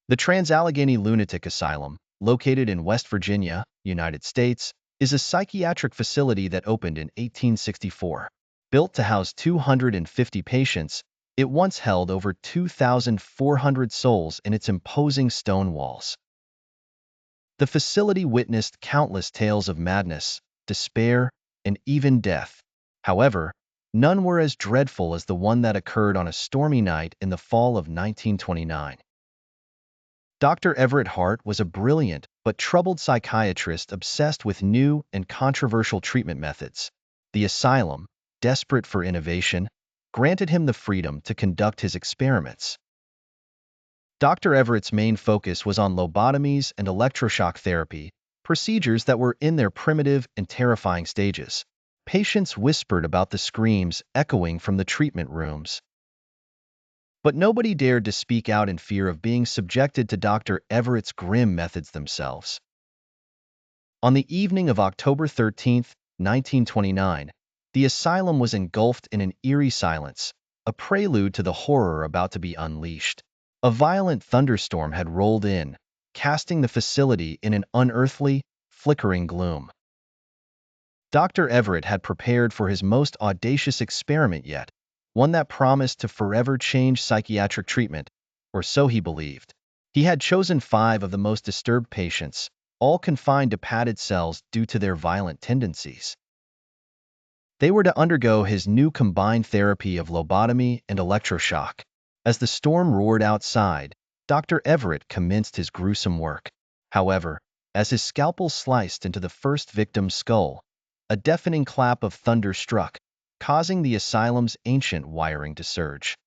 The Trans-Allegheny Lunatic Asylum, located in West Virginia, United States, is a psychiatric facility that opened in 1864. Built to house 250 patients, it once held over 2,400 souls in its imposing stone walls. The facility witnessed countless tales of madness, despair, and even death. However, none were as dreadful as the one that occurred on a stormy night in the fall of 1929. Dr. Everett Hart was a brilliant but troubled psychiatrist obsessed with new and controversial treatment methods. The asylum, desperate for innovation, granted him the freedom to conduct his experiments. Dr. Everett's main focus was on lobotomies and electroshock therapy, procedures that were in their primitive and terrifying stages. Patients whispered about the screams echoing from the treatment rooms. But nobody dared to speak out in fear of being subjected to Dr. Everett's grim methods themselves. On the evening of October 13, 1929, the asylum was engulfed in an eerie silence, a prelude to the horror about to be unleashed. A violent thunderstorm had rolled in, casting the facility in an unearthly, flickering gloom. Dr. Everett had prepared for his most audacious experiment yet, one that promised to forever change psychiatric treatment, or so he believed. He had chosen 5 of the most disturbed patients, all confined to padded cells due to their violent tendencies. They were to undergo his new combined therapy of lobotomy and electroshock. As the storm roared outside, Dr. Everett commenced his gruesome work. However, as his scalpel sliced into the first victim's skull, a deafening clap of thunder struck, causing the asylum's ancient wiring to surge.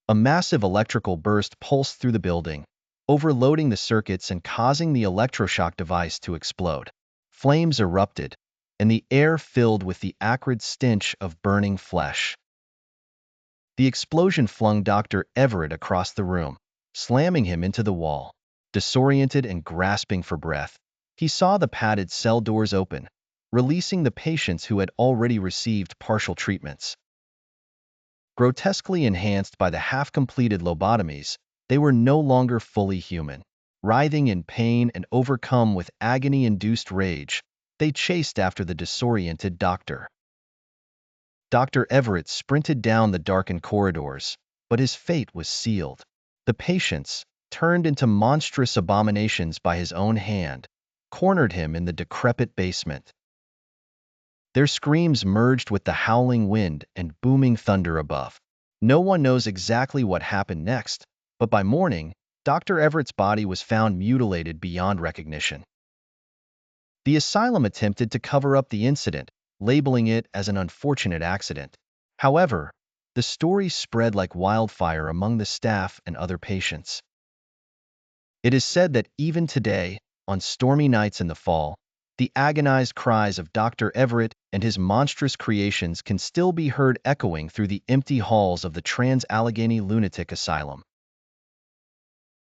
A massive electrical burst pulsed through the building, overloading the circuits and causing the electroshock device to explode. Flames erupted, and the air filled with the acrid stench of burning flesh. The explosion flung Dr. Everett across the room, slamming him into the wall. Disoriented and grasping for breath, he saw the padded cell doors open, releasing the patients who had already received partial treatments. Grotesquely enhanced by the half-completed lobotomies, they were no longer fully human. Writhing in pain and overcome with agony-induced rage, they chased after the disoriented doctor. Dr. Everett sprinted down the darkened corridors, but his fate was sealed. The patients, turned into monstrous abominations by his own hand, cornered him in the decrepit basement. Their screams merged with the howling wind and booming thunder above. No one knows exactly what happened next, but by morning, Dr. Everett's body was found mutilated beyond recognition. The asylum attempted to cover up the incident, labeling it as an unfortunate accident. However, the story spread like wildfire among the staff and other patients. It is said that even today, on stormy nights in the fall, the agonized cries of Dr. Everett and his monstrous creations can still be heard echoing through the empty halls of the Trans-Allegheny Lunatic Asylum.